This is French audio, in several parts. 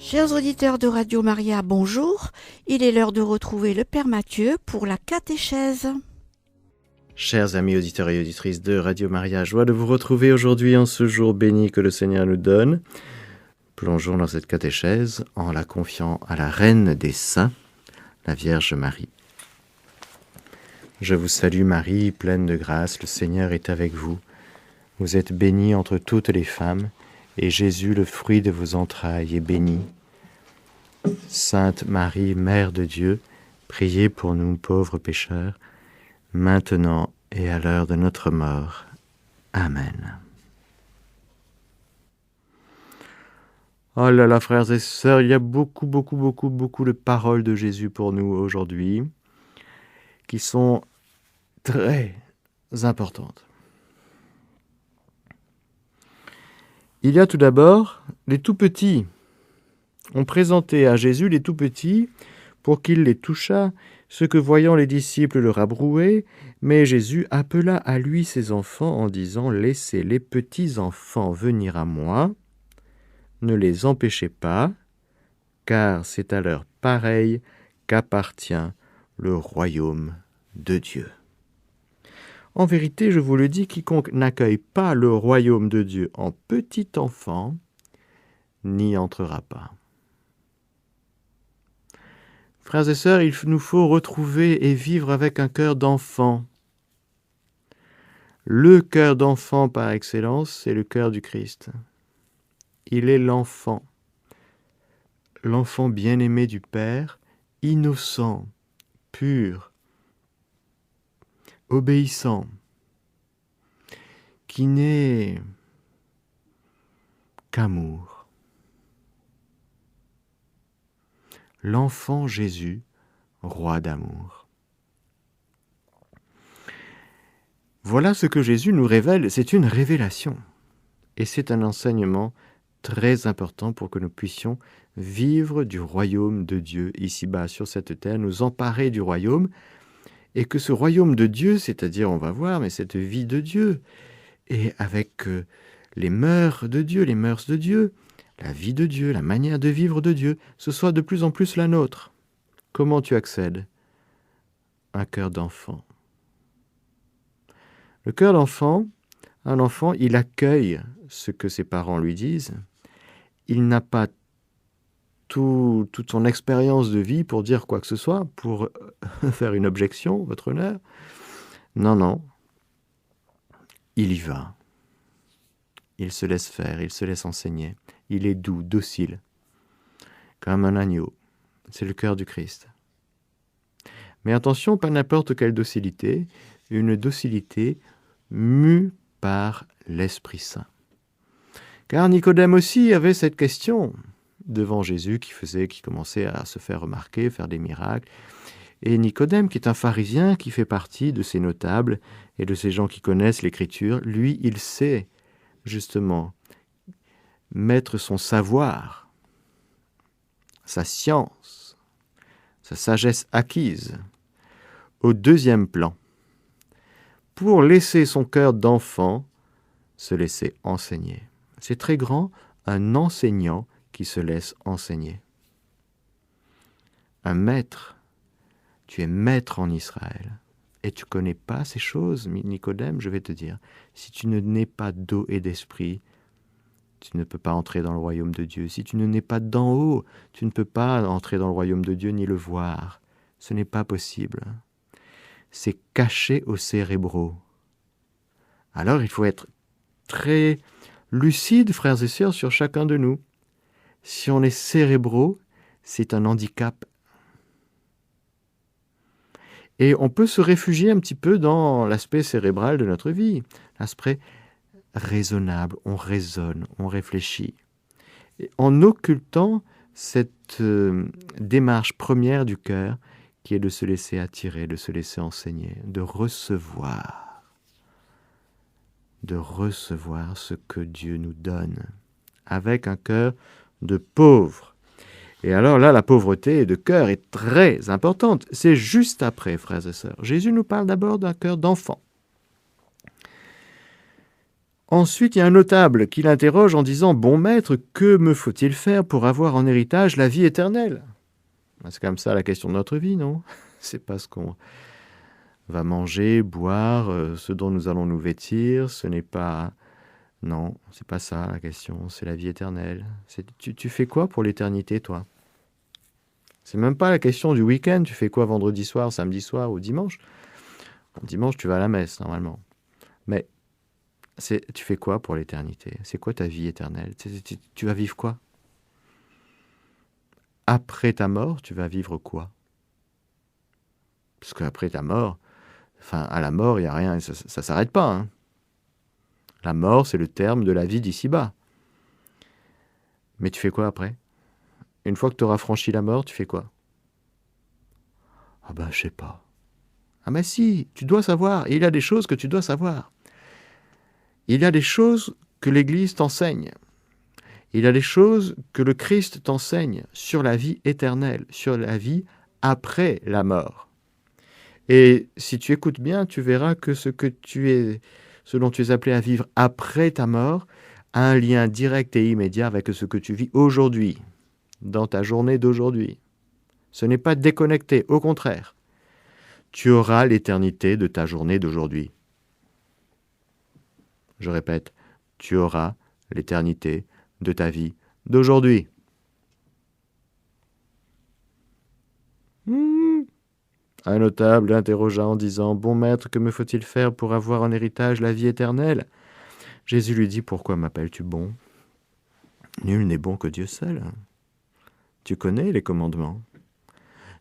Chers auditeurs de Radio Maria, bonjour. Il est l'heure de retrouver le Père Mathieu pour la catéchèse. Chers amis auditeurs et auditrices de Radio Maria, joie de vous retrouver aujourd'hui en ce jour béni que le Seigneur nous donne. Plongeons dans cette catéchèse en la confiant à la Reine des Saints, la Vierge Marie. Je vous salue Marie, pleine de grâce, le Seigneur est avec vous. Vous êtes bénie entre toutes les femmes, et Jésus, le fruit de vos entrailles, est béni. Sainte Marie, Mère de Dieu, priez pour nous pauvres pécheurs, maintenant et à l'heure de notre mort. Amen. Oh là là, frères et sœurs, il y a beaucoup de paroles de Jésus pour nous aujourd'hui, qui sont très importantes. Il y a tout d'abord les tout-petits. On présentait à Jésus les tout-petits pour qu'il les touchât, ce que voyant les disciples le rabrouaient, mais Jésus appela à lui ses enfants en disant « Laissez les petits enfants venir à moi, ne les empêchez pas, car c'est à leur pareil qu'appartient le royaume de Dieu. » En vérité, je vous le dis, quiconque n'accueille pas le royaume de Dieu en petit enfant n'y entrera pas. Frères et sœurs, il nous faut retrouver et vivre avec un cœur d'enfant. Le cœur d'enfant par excellence, c'est le cœur du Christ. Il est l'enfant bien-aimé du Père, innocent, pur, obéissant, qui n'est qu'amour. L'enfant Jésus, roi d'amour. Voilà ce que Jésus nous révèle, c'est une révélation. Et c'est un enseignement très important pour que nous puissions vivre du royaume de Dieu ici-bas sur cette terre, nous emparer du royaume, et que ce royaume de Dieu, c'est-à-dire, on va voir, mais cette vie de Dieu, et avec les mœurs de Dieu, les mœurs de Dieu, la vie de Dieu, la manière de vivre de Dieu, ce soit de plus en plus la nôtre. Comment tu accèdes? Un cœur d'enfant. Le cœur d'enfant, un enfant, il accueille ce que ses parents lui disent. Il n'a pas toute son expérience de vie pour dire quoi que ce soit, pour faire une objection, votre honneur. Non. Il y va. Il se laisse faire, il se laisse enseigner. Il est doux, docile, comme un agneau. C'est le cœur du Christ. Mais attention, pas n'importe quelle docilité, une docilité mue par l'Esprit Saint. Car Nicodème aussi avait cette question devant Jésus qui commençait à se faire remarquer, faire des miracles. Et Nicodème, qui est un pharisien, qui fait partie de ces notables et de ces gens qui connaissent l'Écriture, lui, il sait justement mettre son savoir, sa science, sa sagesse acquise au deuxième plan, pour laisser son cœur d'enfant se laisser enseigner. C'est très grand, un enseignant qui se laisse enseigner. Un maître, tu es maître en Israël, et tu ne connais pas ces choses, Nicodème, je vais te dire, si tu ne nais pas d'eau et d'esprit, tu ne peux pas entrer dans le royaume de Dieu. Si tu ne nais pas d'en haut, tu ne peux pas entrer dans le royaume de Dieu ni le voir. Ce n'est pas possible. C'est caché aux cérébraux. Alors il faut être très lucide, frères et sœurs, sur chacun de nous. Si on est cérébraux, c'est un handicap. Et on peut se réfugier un petit peu dans l'aspect cérébral de notre vie, l'aspect raisonnable, on raisonne, on réfléchit. Et en occultant cette démarche première du cœur qui est de se laisser attirer, de se laisser enseigner, de recevoir ce que Dieu nous donne, avec un cœur de pauvre. Et alors là, la pauvreté de cœur est très importante. C'est juste après, frères et sœurs. Jésus nous parle d'abord d'un cœur d'enfant. Ensuite, il y a un notable qui l'interroge en disant « Bon maître, que me faut-il faire pour avoir en héritage la vie éternelle ?» C'est comme ça la question de notre vie, non? C'est pas ce qu'on va manger, boire, ce dont nous allons nous vêtir, ce n'est pas... Non, c'est pas ça la question, c'est la vie éternelle. Tu fais quoi pour l'éternité, toi? C'est même pas la question du week-end, tu fais quoi vendredi soir, samedi soir ou dimanche? Bon, dimanche, tu vas à la messe, normalement. Mais tu fais quoi pour l'éternité? C'est quoi ta vie éternelle? Tu vas vivre quoi? Après ta mort, tu vas vivre quoi? Parce qu'après ta mort, enfin, à la mort, il n'y a rien, ça s'arrête pas, hein. La mort, c'est le terme de la vie d'ici-bas. Mais tu fais quoi après? Une fois que tu auras franchi la mort, tu fais quoi? Ah ben, je sais pas. Ah mais si, tu dois savoir. Il y a des choses que tu dois savoir. Il y a des choses que l'Église t'enseigne. Il y a des choses que le Christ t'enseigne sur la vie éternelle, sur la vie après la mort. Et si tu écoutes bien, tu verras que ce dont tu es appelé à vivre après ta mort, a un lien direct et immédiat avec ce que tu vis aujourd'hui, dans ta journée d'aujourd'hui. Ce n'est pas déconnecté, au contraire. Tu auras l'éternité de ta journée d'aujourd'hui. Je répète, tu auras l'éternité de ta vie d'aujourd'hui. Un notable l'interrogea en disant « Bon maître, que me faut-il faire pour avoir en héritage la vie éternelle ?» Jésus lui dit « Pourquoi m'appelles-tu bon? Nul n'est bon que Dieu seul. Tu connais les commandements.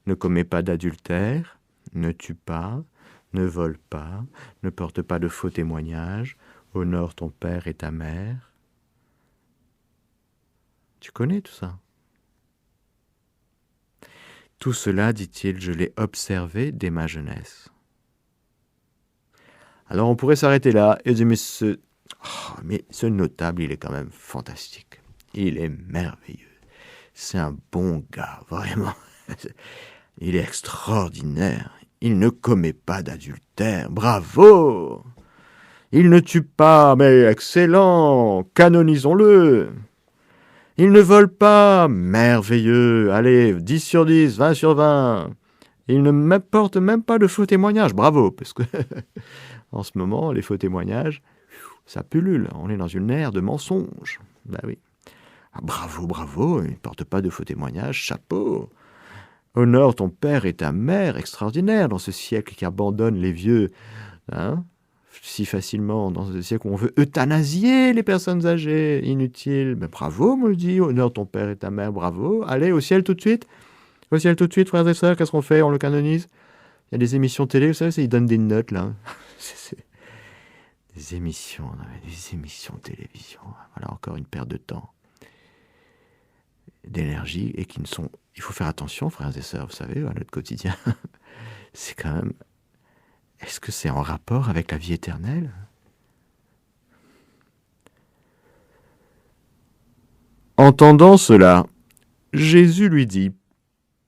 Ne commets pas d'adultère, ne tue pas, ne vole pas, ne porte pas de faux témoignages, honore ton père et ta mère. » Tu connais tout ça? Tout cela, dit-il, je l'ai observé dès ma jeunesse. Alors on pourrait s'arrêter là et dire, mais ce notable, il est quand même fantastique. Il est merveilleux. C'est un bon gars, vraiment. Il est extraordinaire. Il ne commet pas d'adultère. Bravo! Il ne tue pas, mais excellent! Canonisons-le! Il ne vole pas, merveilleux! Allez, 10 sur 10, 20 sur 20. Il ne porte même pas de faux témoignages. Bravo! Parce que en ce moment, les faux témoignages, ça pullule. On est dans une ère de mensonges. Ben oui. Ah, bravo, bravo, il ne porte pas de faux témoignages. Chapeau! Honore ton père et ta mère, extraordinaire dans ce siècle qui abandonne les vieux, hein, si facilement, dans ce siècle où on veut euthanasier les personnes âgées, inutiles. Ben bravo, me dit, honore ton père et ta mère, bravo. Allez, au ciel tout de suite. Au ciel tout de suite, frères et sœurs, qu'est-ce qu'on fait? On le canonise? Il y a des émissions télé, vous savez, ils donnent des notes, là. Des émissions de télévision. Voilà, encore une perte de temps, d'énergie, et qui ne sont... Il faut faire attention, frères et sœurs, vous savez, à notre quotidien. C'est quand même... Est-ce que c'est en rapport avec la vie éternelle? Entendant cela, Jésus lui dit,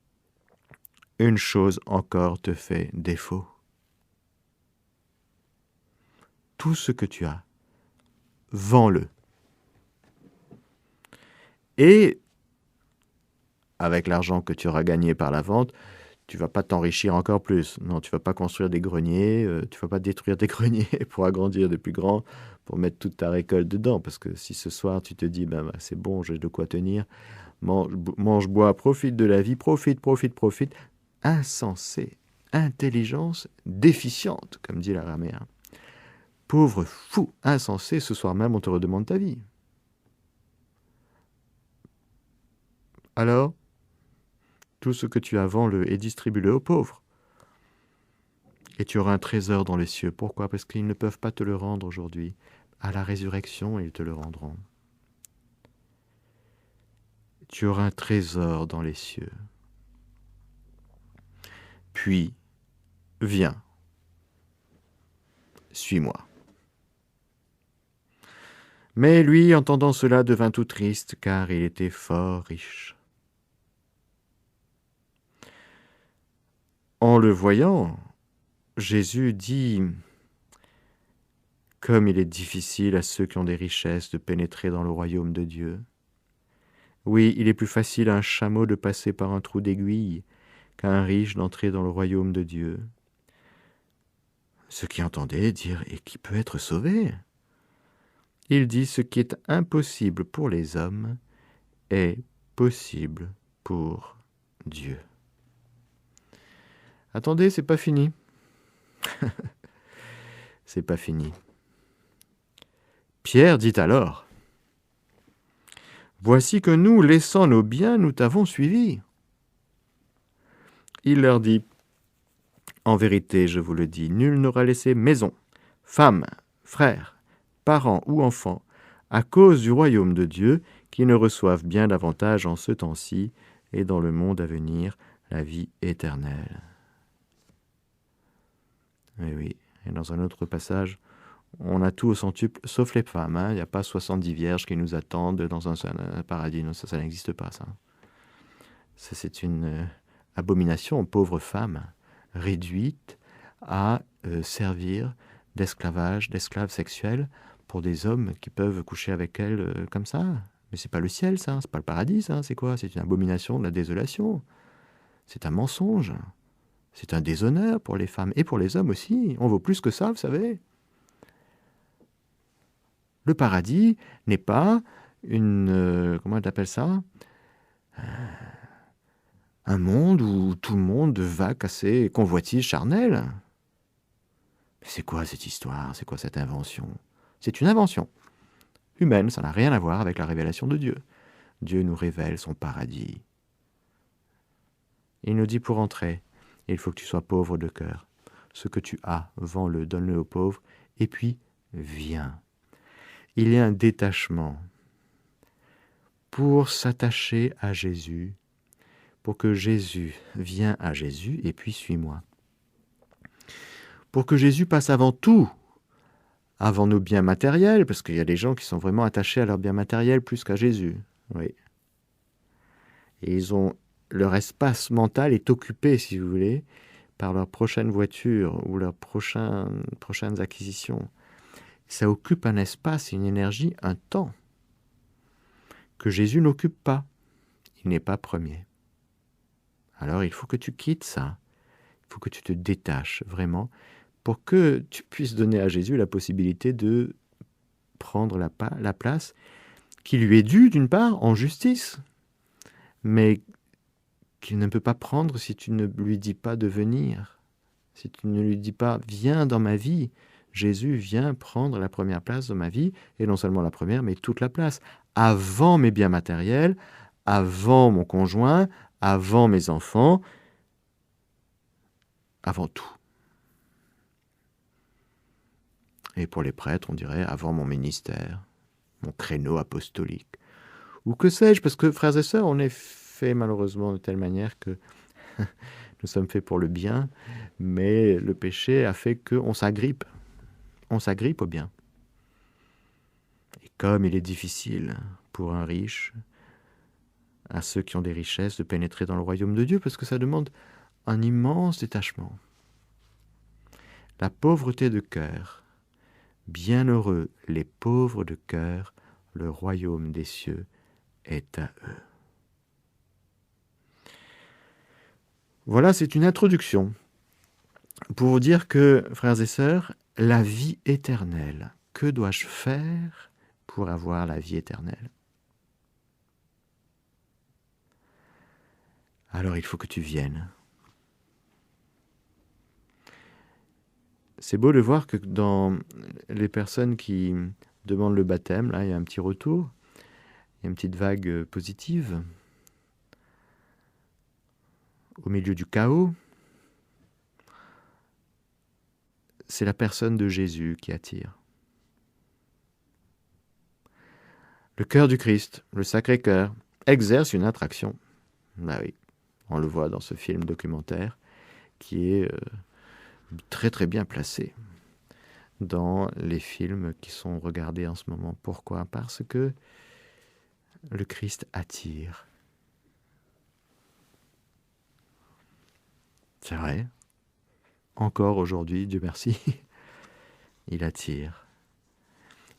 « Une chose encore te fait défaut. Tout ce que tu as, vends-le. Et avec l'argent que tu auras gagné par la vente, tu vas pas t'enrichir encore plus. Non, tu vas pas construire des greniers, tu vas pas détruire des greniers pour agrandir des plus grands, pour mettre toute ta récolte dedans. Parce que si ce soir tu te dis, ben, c'est bon, j'ai de quoi tenir, mange, bois, profite de la vie, profite. Insensé, intelligence déficiente, comme dit l'araméen. Pauvre fou, insensé, ce soir même on te redemande ta vie. Alors, tout ce que tu as, vends-le et distribue-le aux pauvres. Et tu auras un trésor dans les cieux. Pourquoi? Parce qu'ils ne peuvent pas te le rendre aujourd'hui. À la résurrection, ils te le rendront. Tu auras un trésor dans les cieux. Puis, viens, suis-moi. Mais lui, entendant cela, devint tout triste, car il était fort riche. En le voyant, Jésus dit, Comme il est difficile à ceux qui ont des richesses de pénétrer dans le royaume de Dieu. Oui, il est plus facile à un chameau de passer par un trou d'aiguille qu'à un riche d'entrer dans le royaume de Dieu. » Ceux qui entendaient dire « Et qui peut être sauvé ?» Il dit « Ce qui est impossible pour les hommes est possible pour Dieu. » Attendez, c'est pas fini. C'est pas fini. Pierre dit alors, « Voici que nous, laissant nos biens, nous t'avons suivi. » Il leur dit, « En vérité, je vous le dis, nul n'aura laissé maison, femme, frère, parents ou enfants, à cause du royaume de Dieu, qui ne reçoivent bien davantage en ce temps-ci et dans le monde à venir la vie éternelle. » Et oui, et dans un autre passage, on a tout au centuple, sauf les femmes. Il n'y a pas 70 vierges qui nous attendent dans un paradis. Non, ça n'existe pas, ça. Ça, c'est une abomination aux pauvres femmes réduites à servir d'esclavage, d'esclaves sexuels pour des hommes qui peuvent coucher avec elles comme ça. Mais c'est pas le ciel, ça. C'est pas le paradis, ça. C'est quoi? C'est une abomination de la désolation. C'est un mensonge. C'est un déshonneur pour les femmes et pour les hommes aussi. On vaut plus que ça, vous savez. Le paradis n'est pas comment on appelle ça? Un monde où tout le monde va casser convoitise charnelle. Mais c'est quoi cette histoire? C'est quoi cette invention? C'est une invention humaine, ça n'a rien à voir avec la révélation de Dieu. Dieu nous révèle son paradis. Il nous dit pour entrer, il faut que tu sois pauvre de cœur. Ce que tu as, vends-le, donne-le aux pauvres, et puis viens. Il y a un détachement pour s'attacher à Jésus, pour que Jésus vienne à Jésus, et puis suis-moi. Pour que Jésus passe avant tout, avant nos biens matériels, parce qu'il y a des gens qui sont vraiment attachés à leurs biens matériels plus qu'à Jésus. Oui. Et leur espace mental est occupé, si vous voulez, par leur prochaine voiture ou leurs prochaines acquisitions. Ça occupe un espace, une énergie, un temps que Jésus n'occupe pas. Il n'est pas premier. Alors il faut que tu quittes ça. Il faut que tu te détaches vraiment pour que tu puisses donner à Jésus la possibilité de prendre la place qui lui est due d'une part en justice, mais qu'il ne peut pas prendre si tu ne lui dis pas de venir. Si tu ne lui dis pas « Viens dans ma vie », Jésus vient prendre la première place dans ma vie, et non seulement la première, mais toute la place. Avant mes biens matériels, avant mon conjoint, avant mes enfants, avant tout. Et pour les prêtres, on dirait avant mon ministère, mon créneau apostolique. Ou que sais-je, parce que frères et sœurs, on est fait malheureusement de telle manière que nous sommes faits pour le bien, mais le péché a fait qu'on s'agrippe. On s'agrippe au bien. Et comme il est difficile pour un riche, à ceux qui ont des richesses, de pénétrer dans le royaume de Dieu, parce que ça demande un immense détachement. La pauvreté de cœur, bienheureux les pauvres de cœur, le royaume des cieux est à eux. Voilà, c'est une introduction pour vous dire que, frères et sœurs, la vie éternelle, que dois-je faire pour avoir la vie éternelle? Alors il faut que tu viennes. C'est beau de voir que dans les personnes qui demandent le baptême, là, il y a un petit retour, il y a une petite vague positive. Au milieu du chaos, c'est la personne de Jésus qui attire. Le cœur du Christ, le Sacré-Cœur, exerce une attraction. Ah oui, on le voit dans ce film documentaire qui est très très bien placé dans les films qui sont regardés en ce moment. Pourquoi? Parce que le Christ attire. C'est vrai. Encore aujourd'hui, Dieu merci, il attire.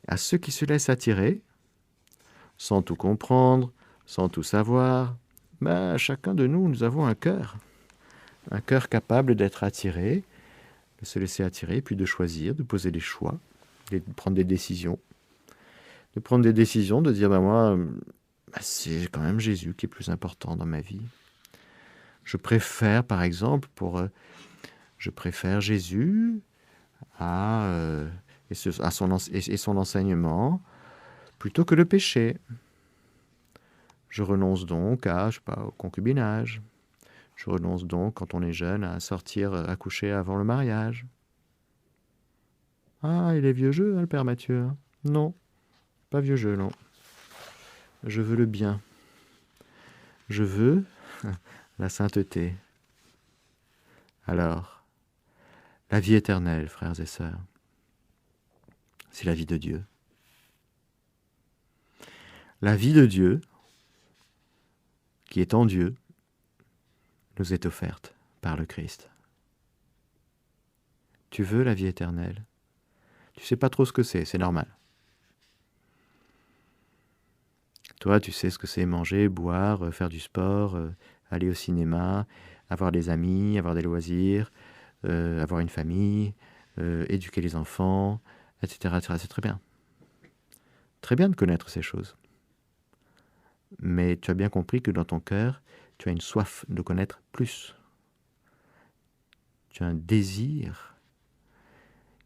À ceux qui se laissent attirer, sans tout comprendre, sans tout savoir, chacun de nous, nous avons un cœur capable d'être attiré, de se laisser attirer, puis de choisir, de poser des choix, de prendre des décisions. De prendre des décisions, de dire, moi, c'est quand même Jésus qui est plus important dans ma vie. Je préfère, par exemple, je préfère Jésus et son enseignement plutôt que le péché. Je renonce donc au concubinage. Je renonce donc, quand on est jeune, à sortir, à coucher avant le mariage. Ah, il est vieux jeu, le Père Mathieu. Non, pas vieux jeu, non. Je veux le bien. Je veux la sainteté. Alors, la vie éternelle, frères et sœurs, c'est la vie de Dieu. La vie de Dieu, qui est en Dieu, nous est offerte par le Christ. Tu veux la vie éternelle? Tu sais pas trop ce que c'est normal. Toi, tu sais ce que c'est manger, boire, faire du sport, aller au cinéma, avoir des amis, avoir des loisirs, avoir une famille, éduquer les enfants, etc., etc. C'est très bien. Très bien de connaître ces choses. Mais tu as bien compris que dans ton cœur, tu as une soif de connaître plus. Tu as un désir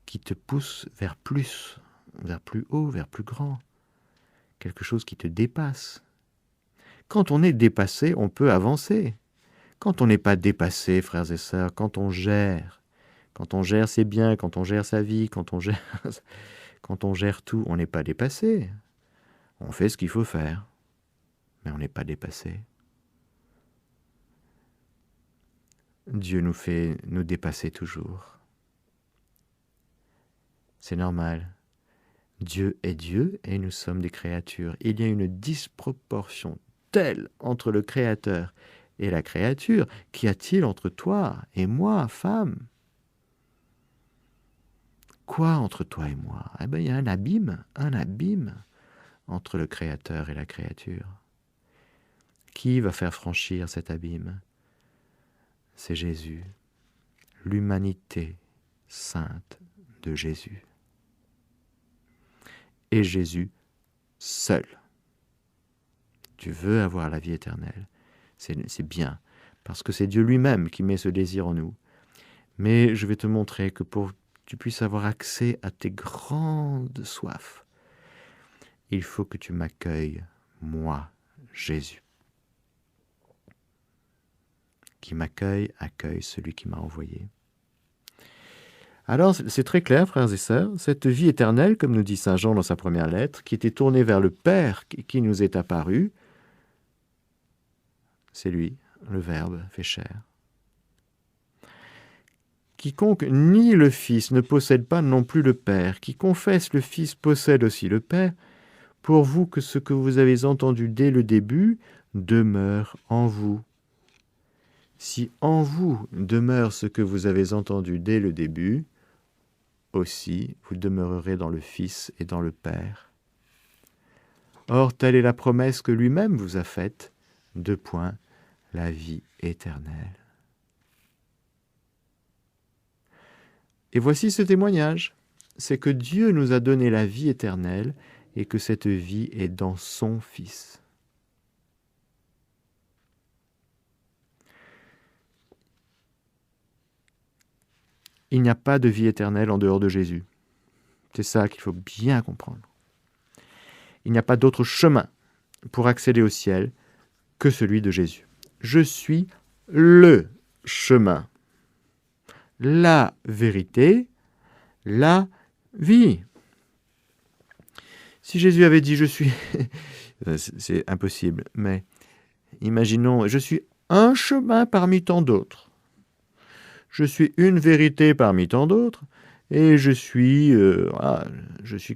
qui te pousse vers plus haut, vers plus grand. Quelque chose qui te dépasse. Quand on est dépassé, on peut avancer. Quand on n'est pas dépassé, frères et sœurs, quand on gère ses biens, quand on gère sa vie, quand on gère tout, on n'est pas dépassé. On fait ce qu'il faut faire, mais on n'est pas dépassé. Dieu nous fait nous dépasser toujours. C'est normal. Dieu est Dieu et nous sommes des créatures. Il y a une disproportion telle entre le Créateur et la créature. Qu'y a-t-il entre toi et moi, femme? Quoi entre toi et moi? Il y a un abîme entre le Créateur et la créature. Qui va faire franchir cet abîme? C'est Jésus, l'humanité sainte de Jésus. Et Jésus seul. Tu veux avoir la vie éternelle, c'est bien, parce que c'est Dieu lui-même qui met ce désir en nous. Mais je vais te montrer que pour que tu puisses avoir accès à tes grandes soifs, il faut que tu m'accueilles, moi, Jésus. Qui m'accueille, accueille celui qui m'a envoyé. Alors, c'est très clair, frères et sœurs, cette vie éternelle, comme nous dit saint Jean dans sa première lettre, qui était tournée vers le Père qui nous est apparu, c'est lui, le Verbe fait chair. Quiconque nie le Fils ne possède pas non plus le Père. Qui confesse le Fils possède aussi le Père. Pour vous que ce que vous avez entendu dès le début demeure en vous. Si en vous demeure ce que vous avez entendu dès le début, aussi vous demeurerez dans le Fils et dans le Père. Or, telle est la promesse que lui-même vous a faite, la vie éternelle. Et voici ce témoignage, c'est que Dieu nous a donné la vie éternelle et que cette vie est dans son Fils. Il n'y a pas de vie éternelle en dehors de Jésus. C'est ça qu'il faut bien comprendre. Il n'y a pas d'autre chemin pour accéder au ciel que celui de Jésus. Je suis le chemin, la vérité, la vie. Si Jésus avait dit « je suis », c'est impossible, mais imaginons « je suis un chemin parmi tant d'autres ». Je suis une vérité parmi tant d'autres, et je suis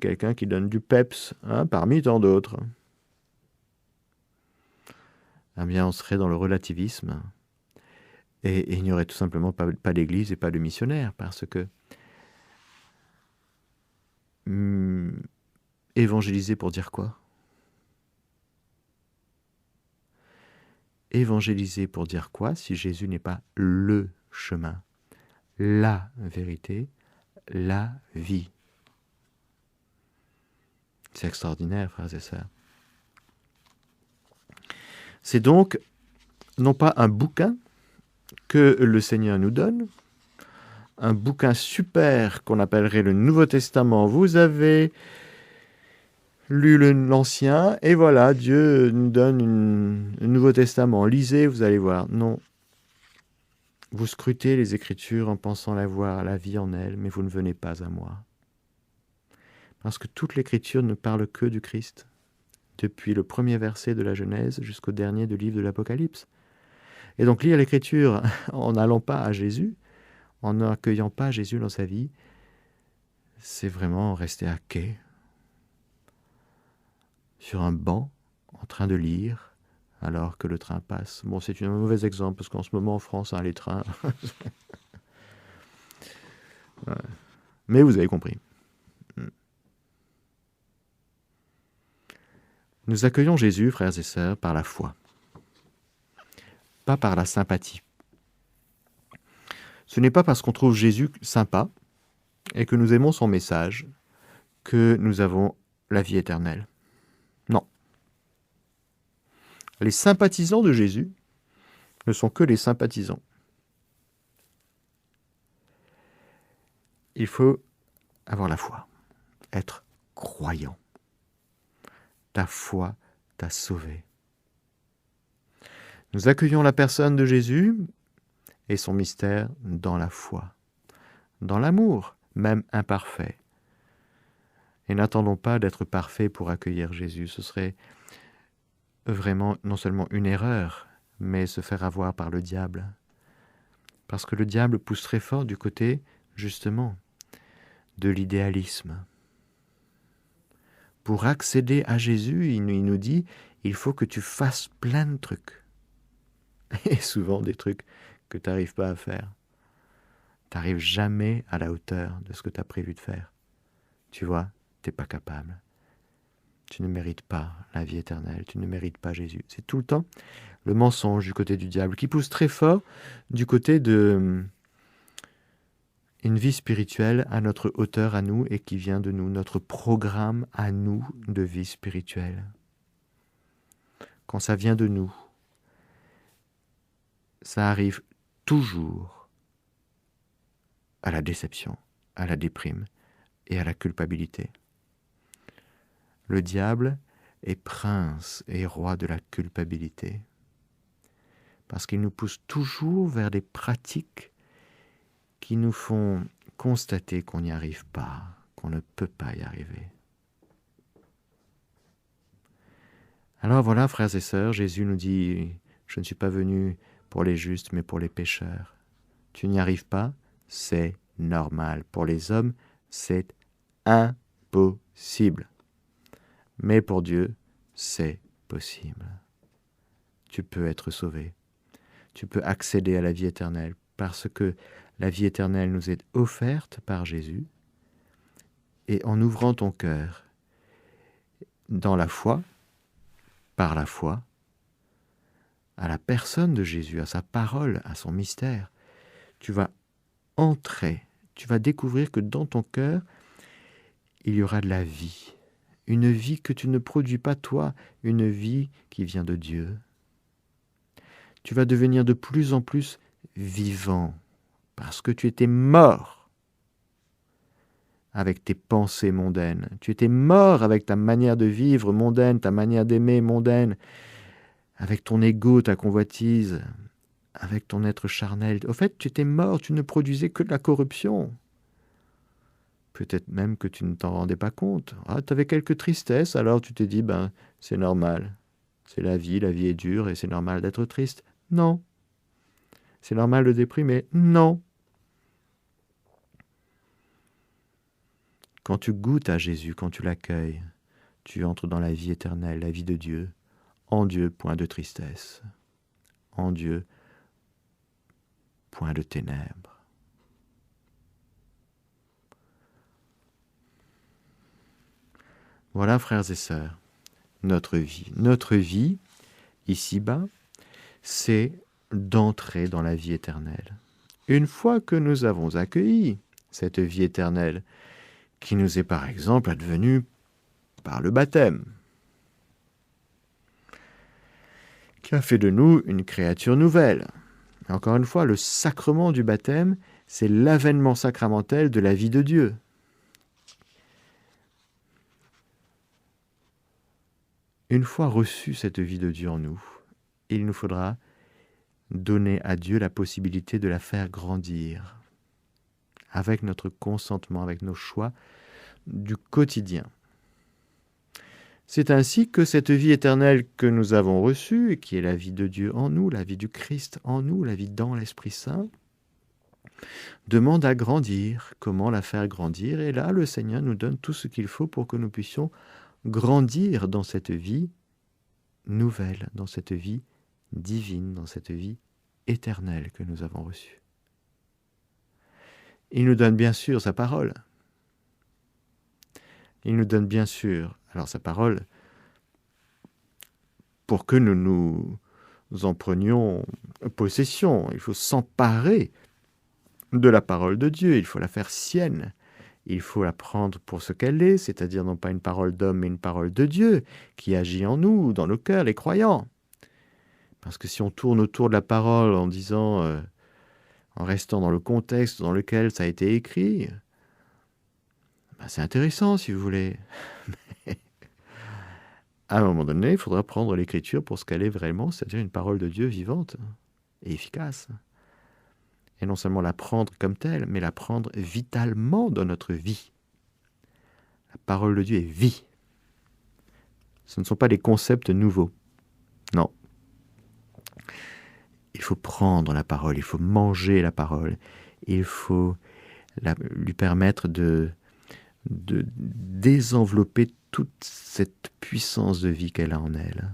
quelqu'un qui donne du peps parmi tant d'autres. Eh bien, on serait dans le relativisme, et il n'y aurait tout simplement pas d'église et pas de missionnaire, parce que évangéliser pour dire quoi? Évangéliser pour dire quoi si Jésus n'est pas le chemin, la vérité, la vie? C'est extraordinaire, frères et sœurs. C'est donc non pas un bouquin que le Seigneur nous donne, un bouquin super qu'on appellerait le Nouveau Testament. Vous avez lu l'Ancien, et voilà, Dieu nous donne un Nouveau Testament. Lisez, vous allez voir. Non. Vous scrutez les Écritures en pensant avoir la vie en elles, mais vous ne venez pas à moi. Parce que toute l'Écriture ne parle que du Christ, depuis le premier verset de la Genèse jusqu'au dernier du livre de l'Apocalypse. Et donc lire l'Écriture en n'allant pas à Jésus, en n'accueillant pas Jésus dans sa vie, c'est vraiment rester à quai, sur un banc, en train de lire, alors que le train passe. Bon, c'est un mauvais exemple, parce qu'en ce moment, en France, les trains... Ouais. Mais vous avez compris. Nous accueillons Jésus, frères et sœurs, par la foi, pas par la sympathie. Ce n'est pas parce qu'on trouve Jésus sympa et que nous aimons son message que nous avons la vie éternelle. Non. Les sympathisants de Jésus ne sont que les sympathisants. Il faut avoir la foi, être croyant. Ta foi t'a sauvé. Nous accueillons la personne de Jésus et son mystère dans la foi, dans l'amour, même imparfait. Et n'attendons pas d'être parfaits pour accueillir Jésus. Ce serait vraiment non seulement une erreur, mais se faire avoir par le diable. Parce que le diable pousse très fort du côté, justement, de l'idéalisme. Pour accéder à Jésus, il nous dit, il faut que tu fasses plein de trucs. Et souvent des trucs que tu n'arrives pas à faire. Tu n'arrives jamais à la hauteur de ce que tu as prévu de faire. Tu vois, tu n'es pas capable. Tu ne mérites pas la vie éternelle, tu ne mérites pas Jésus. C'est tout le temps le mensonge du côté du diable qui pousse très fort du côté de une vie spirituelle à notre hauteur à nous et qui vient de nous, notre programme à nous de vie spirituelle. Quand ça vient de nous, ça arrive toujours à la déception, à la déprime et à la culpabilité. Le diable est prince et roi de la culpabilité, parce qu'il nous pousse toujours vers des pratiques qui nous font constater qu'on n'y arrive pas, qu'on ne peut pas y arriver. Alors voilà, frères et sœurs, Jésus nous dit, je ne suis pas venu pour les justes, mais pour les pécheurs. Tu n'y arrives pas, c'est normal. Pour les hommes, c'est impossible. Mais pour Dieu, c'est possible. Tu peux être sauvé. Tu peux accéder à la vie éternelle parce que la vie éternelle nous est offerte par Jésus. Et en ouvrant ton cœur dans la foi, par la foi, à la personne de Jésus, à sa parole, à son mystère, tu vas entrer, tu vas découvrir que dans ton cœur, il y aura de la vie. Une vie que tu ne produis pas toi, une vie qui vient de Dieu. Tu vas devenir de plus en plus vivant, parce que tu étais mort avec tes pensées mondaines. Tu étais mort avec ta manière de vivre mondaine, ta manière d'aimer mondaine, avec ton ego, ta convoitise, avec ton être charnel. Au fait, tu étais mort, tu ne produisais que de la corruption. Peut-être même que tu ne t'en rendais pas compte. Ah, tu avais quelques tristesses, alors tu t'es dit, c'est normal. C'est la vie est dure et c'est normal d'être triste. Non. C'est normal de déprimer. Non. Quand tu goûtes à Jésus, quand tu l'accueilles, tu entres dans la vie éternelle, la vie de Dieu. En Dieu, point de tristesse. En Dieu, point de ténèbres. Voilà, frères et sœurs, notre vie. Notre vie, ici-bas, c'est d'entrer dans la vie éternelle. Une fois que nous avons accueilli cette vie éternelle, qui nous est par exemple advenue par le baptême, qui a fait de nous une créature nouvelle. Et encore une fois, le sacrement du baptême, c'est l'avènement sacramentel de la vie de Dieu. Une fois reçue cette vie de Dieu en nous, il nous faudra donner à Dieu la possibilité de la faire grandir, avec notre consentement, avec nos choix du quotidien. C'est ainsi que cette vie éternelle que nous avons reçue, et qui est la vie de Dieu en nous, la vie du Christ en nous, la vie dans l'Esprit Saint, demande à grandir. Comment la faire grandir? Et là, le Seigneur nous donne tout ce qu'il faut pour que nous puissions grandir dans cette vie nouvelle, dans cette vie divine, dans cette vie éternelle que nous avons reçue. Il nous donne bien sûr sa parole. Il nous donne bien sûr, alors sa parole, pour que nous en prenions possession. Il faut s'emparer de la parole de Dieu, il faut la faire sienne. Il faut la prendre pour ce qu'elle est, c'est-à-dire non pas une parole d'homme, mais une parole de Dieu, qui agit en nous, dans nos cœurs, les croyants. Parce que si on tourne autour de la parole en disant, en restant dans le contexte dans lequel ça a été écrit, c'est intéressant si vous voulez. Mais à un moment donné, il faudra prendre l'écriture pour ce qu'elle est vraiment, c'est-à-dire une parole de Dieu vivante et efficace. Et non seulement la prendre comme telle, mais la prendre vitalement dans notre vie. La parole de Dieu est vie. Ce ne sont pas des concepts nouveaux. Non. Il faut prendre la parole, il faut manger la parole, il faut lui permettre de désenvelopper toute cette puissance de vie qu'elle a en elle.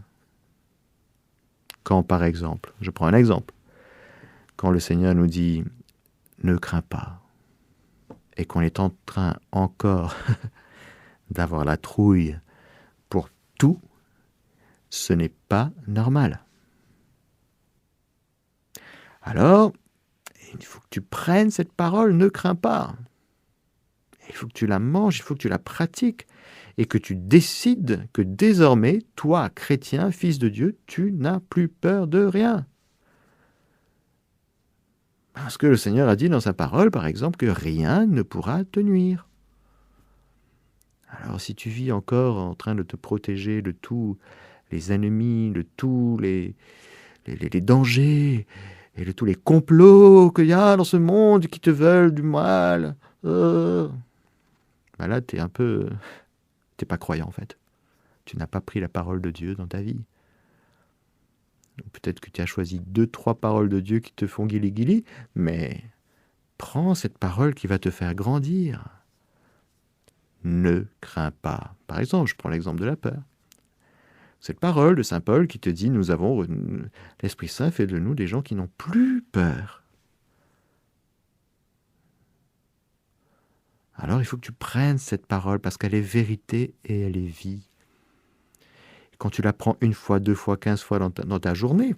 Quand, par exemple, je prends un exemple, quand le Seigneur nous dit « ne crains pas » et qu'on est en train encore d'avoir la trouille pour tout, ce n'est pas normal. Alors, il faut que tu prennes cette parole, ne crains pas. Il faut que tu la manges, il faut que tu la pratiques et que tu décides que désormais, toi, chrétien, fils de Dieu, tu n'as plus peur de rien. Parce que le Seigneur a dit dans sa parole, par exemple, que rien ne pourra te nuire. Alors si tu vis encore en train de te protéger de tous les ennemis, de tous les dangers, et de tous les complots qu'il y a dans ce monde qui te veulent du mal, là, t'es pas croyant en fait. Tu n'as pas pris la parole de Dieu dans ta vie. Peut-être que tu as choisi 2-3 paroles de Dieu qui te font guili-guili, mais prends cette parole qui va te faire grandir. Ne crains pas. Par exemple, je prends l'exemple de la peur. Cette parole de saint Paul qui te dit, l'Esprit Saint fait de nous des gens qui n'ont plus peur. Alors il faut que tu prennes cette parole parce qu'elle est vérité et elle est vie. Quand tu la prends 1 fois, 2 fois, 15 fois dans ta journée,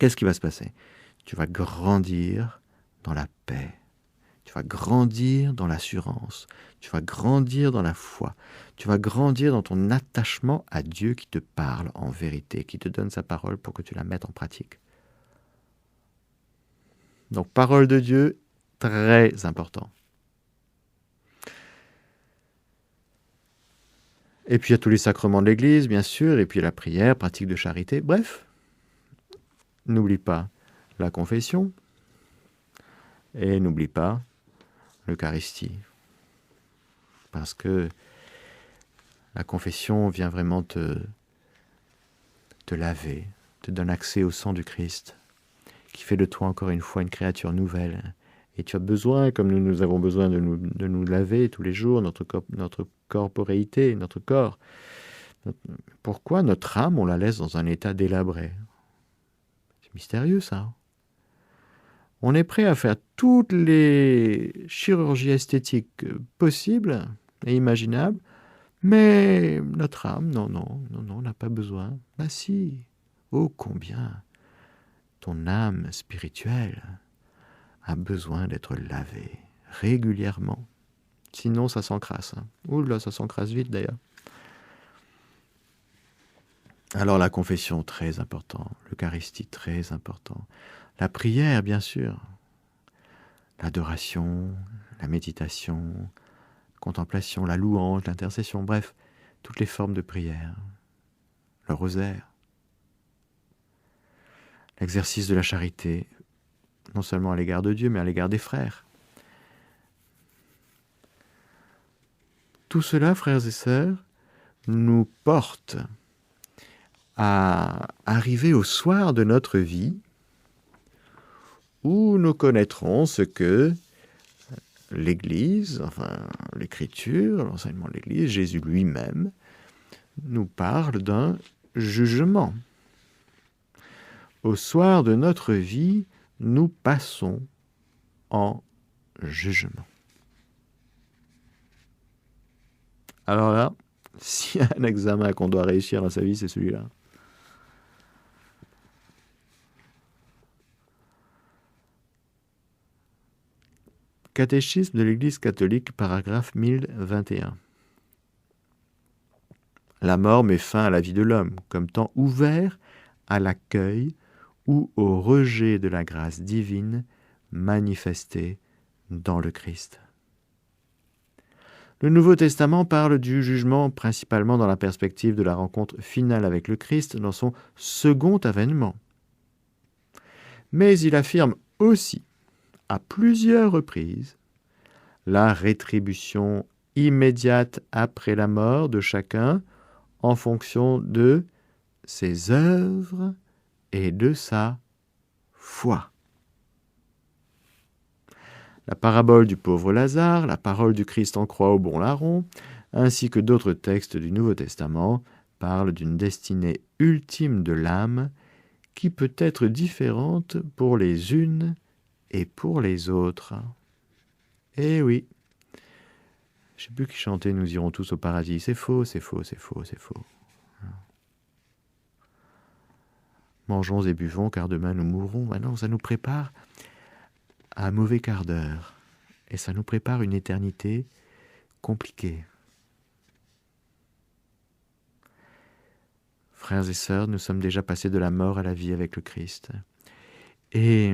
qu'est-ce qui va se passer? Tu vas grandir dans la paix. Tu vas grandir dans l'assurance. Tu vas grandir dans la foi. Tu vas grandir dans ton attachement à Dieu qui te parle en vérité, qui te donne sa parole pour que tu la mettes en pratique. Donc, parole de Dieu, très important. Et puis il y a tous les sacrements de l'Église, bien sûr, et puis la prière, pratique de charité. Bref, n'oublie pas la confession et n'oublie pas l'Eucharistie. Parce que la confession vient vraiment te laver, te donne accès au sang du Christ, qui fait de toi encore une fois une créature nouvelle. Et tu as besoin, comme nous avons besoin de nous laver tous les jours, notre corporéité, notre corps. Pourquoi notre âme, on la laisse dans un état délabré? C'est mystérieux, ça. On est prêt à faire toutes les chirurgies esthétiques possibles et imaginables, Mais notre âme, non, n'a pas besoin. Ah si, ô combien ton âme spirituelle a besoin d'être lavée régulièrement. Sinon, ça s'encrasse. Ouh là, ça s'encrasse vite d'ailleurs. Alors la confession, très important. L'Eucharistie, très important. La prière, bien sûr. L'adoration, la méditation, la contemplation, la louange, l'intercession, bref, toutes les formes de prière. Le rosaire. L'exercice de la charité, non seulement à l'égard de Dieu, mais à l'égard des frères. Tout cela, frères et sœurs, nous porte à arriver au soir de notre vie où nous connaîtrons ce que l'Église, enfin l'Écriture, l'enseignement de l'Église, Jésus lui-même, nous parle d'un jugement. Au soir de notre vie, nous passons en jugement. Alors là, s'il y a un examen qu'on doit réussir dans sa vie, c'est celui-là. Catéchisme de l'Église catholique, paragraphe 1021. La mort met fin à la vie de l'homme, comme temps ouvert à l'accueil ou au rejet de la grâce divine manifestée dans le Christ. Le Nouveau Testament parle du jugement principalement dans la perspective de la rencontre finale avec le Christ dans son second avènement. Mais il affirme aussi, à plusieurs reprises, la rétribution immédiate après la mort de chacun en fonction de ses œuvres et de sa foi. La parabole du pauvre Lazare, la parole du Christ en croix au bon larron, ainsi que d'autres textes du Nouveau Testament parlent d'une destinée ultime de l'âme qui peut être différente pour les unes et pour les autres. Eh oui, je ne sais plus qui chantait « Nous irons tous au paradis ». C'est faux, c'est faux, c'est faux, c'est faux. Mangeons et buvons, car demain nous mourrons. Ah non, ça nous prépare à un mauvais quart d'heure. Et ça nous prépare une éternité compliquée. Frères et sœurs, nous sommes déjà passés de la mort à la vie avec le Christ. Et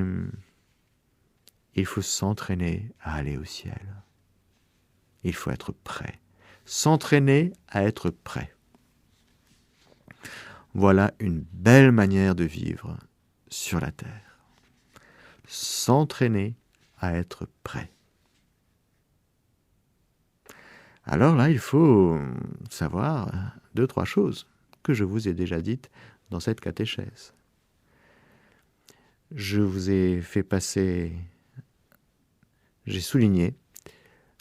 il faut s'entraîner à aller au ciel. Il faut être prêt. S'entraîner à être prêt. Voilà une belle manière de vivre sur la terre. S'entraîner à être prêt. Alors là, il faut savoir 2-3 choses que je vous ai déjà dites dans cette catéchèse. Je vous ai fait passer, j'ai souligné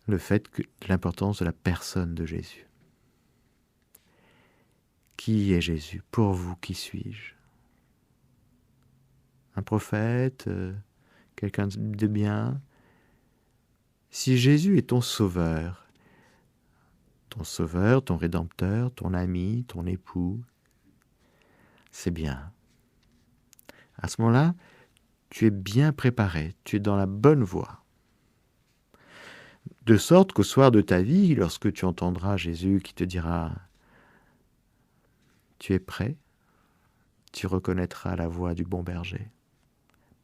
le fait que l'importance de la personne de Jésus. Qui est Jésus? Pour vous, qui suis-je? Un prophète? Quelqu'un de bien? Si Jésus est ton sauveur, ton rédempteur, ton ami, ton époux, c'est bien. À ce moment-là, tu es bien préparé, tu es dans la bonne voie. De sorte qu'au soir de ta vie, lorsque tu entendras Jésus qui te dira « Tu es prêt ?» tu reconnaîtras la voix du bon berger.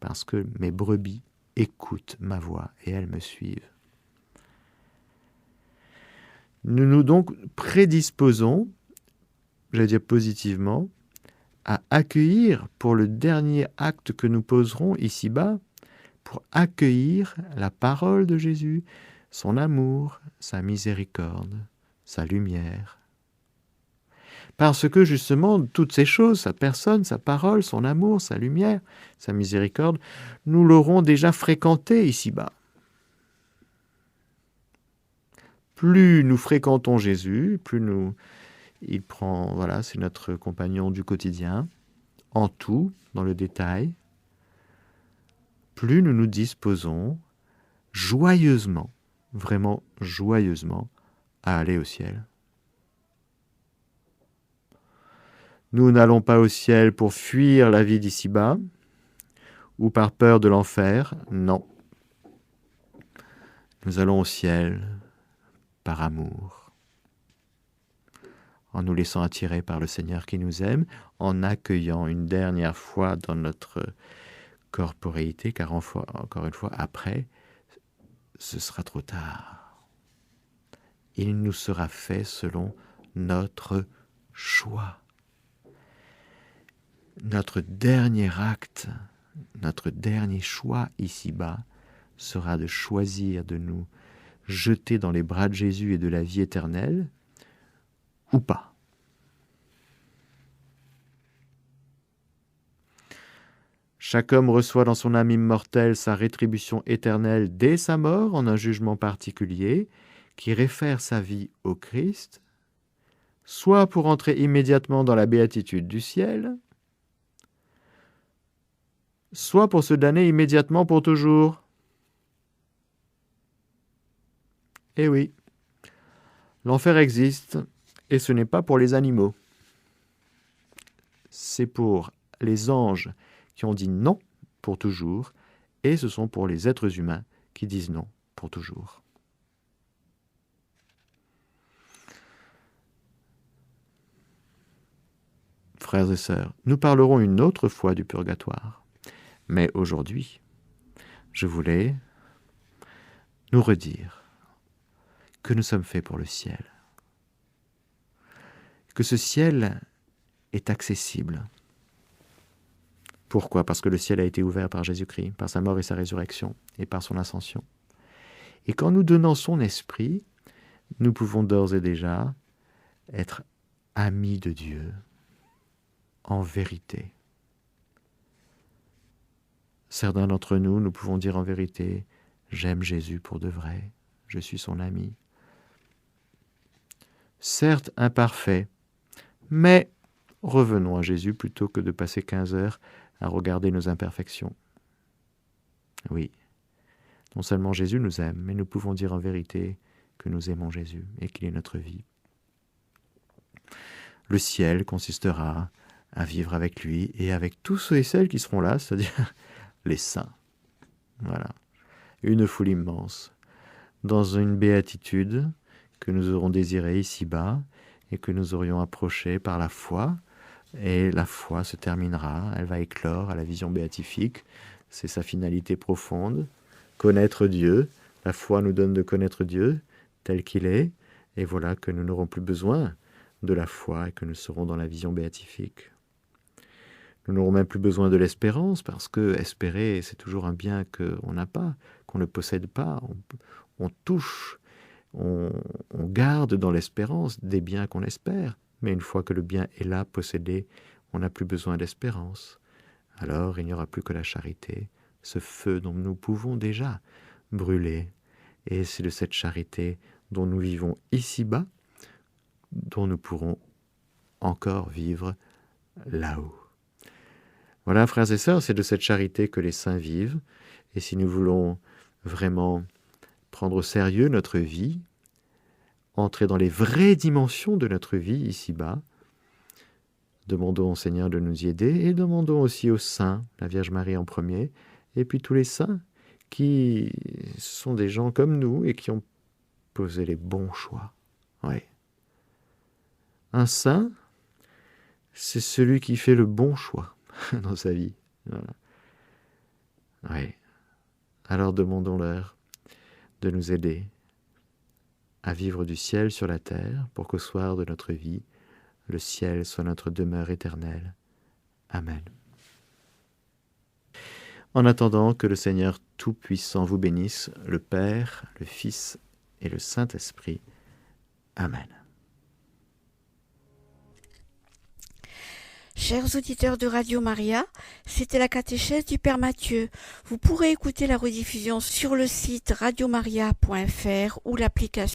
Parce que mes brebis écoutent ma voix et elles me suivent. Nous nous donc prédisposons, j'allais dire positivement, à accueillir pour le dernier acte que nous poserons ici-bas, pour accueillir la parole de Jésus, son amour, sa miséricorde, sa lumière. Parce que justement, toutes ces choses, sa personne, sa parole, son amour, sa lumière, sa miséricorde, nous l'aurons déjà fréquenté ici-bas. Plus nous fréquentons Jésus, plus il prend, voilà, c'est notre compagnon du quotidien, en tout, dans le détail, plus nous nous disposons joyeusement, vraiment joyeusement, à aller au ciel. Nous n'allons pas au ciel pour fuir la vie d'ici-bas ou par peur de l'enfer, non. Nous allons au ciel par amour, en nous laissant attirer par le Seigneur qui nous aime, en accueillant une dernière fois dans notre corporéité, car encore une fois, après, ce sera trop tard. Il nous sera fait selon notre choix. Notre dernier acte, notre dernier choix ici-bas sera de choisir de nous jeter dans les bras de Jésus et de la vie éternelle, ou pas. Chaque homme reçoit dans son âme immortelle sa rétribution éternelle dès sa mort en un jugement particulier qui réfère sa vie au Christ, soit pour entrer immédiatement dans la béatitude du ciel, soit pour se damner immédiatement pour toujours. Eh oui, l'enfer existe, et ce n'est pas pour les animaux. C'est pour les anges qui ont dit non pour toujours, et ce sont pour les êtres humains qui disent non pour toujours. Frères et sœurs, nous parlerons une autre fois du purgatoire, mais aujourd'hui, je voulais nous redire que nous sommes faits pour le ciel, que ce ciel est accessible. Pourquoi ? Parce que le ciel a été ouvert par Jésus-Christ, par sa mort et sa résurrection, et par son ascension. Et qu'en nous donnant son esprit, nous pouvons d'ores et déjà être amis de Dieu, en vérité. Certains d'entre nous, nous pouvons dire en vérité, j'aime Jésus pour de vrai, je suis son ami. Certes imparfait, mais revenons à Jésus plutôt que de passer 15 heures à regarder nos imperfections. Oui, non seulement Jésus nous aime, mais nous pouvons dire en vérité que nous aimons Jésus et qu'il est notre vie. Le ciel consistera à vivre avec lui et avec tous ceux et celles qui seront là, c'est-à-dire les saints. Voilà, une foule immense, dans une béatitude que nous aurons désirée ici-bas et que nous aurions approchée par la foi. Et la foi se terminera, elle va éclore à la vision béatifique. C'est sa finalité profonde, connaître Dieu. La foi nous donne de connaître Dieu tel qu'il est. Et voilà que nous n'aurons plus besoin de la foi et que nous serons dans la vision béatifique. Nous n'aurons même plus besoin de l'espérance parce que espérer, c'est toujours un bien qu'on n'a pas, qu'on ne possède pas. On touche, on garde dans l'espérance des biens qu'on espère. Mais une fois que le bien est là, possédé, on n'a plus besoin d'espérance. Alors il n'y aura plus que la charité, ce feu dont nous pouvons déjà brûler. Et c'est de cette charité dont nous vivons ici-bas, dont nous pourrons encore vivre là-haut. Voilà, frères et sœurs, c'est de cette charité que les saints vivent. Et si nous voulons vraiment prendre au sérieux notre vie, entrer dans les vraies dimensions de notre vie ici-bas, demandons au Seigneur de nous y aider et demandons aussi aux saints, la Vierge Marie en premier, et puis tous les saints qui sont des gens comme nous et qui ont posé les bons choix. Oui. Un saint, c'est celui qui fait le bon choix dans sa vie. Voilà. Oui. Alors demandons-leur de nous aider à vivre du ciel sur la terre, pour qu'au soir de notre vie, le ciel soit notre demeure éternelle. Amen. En attendant que le Seigneur Tout-Puissant vous bénisse, le Père, le Fils et le Saint-Esprit. Amen. Chers auditeurs de Radio Maria, c'était la catéchèse du Père Mathieu. Vous pourrez écouter la rediffusion sur le site radiomaria.fr ou l'application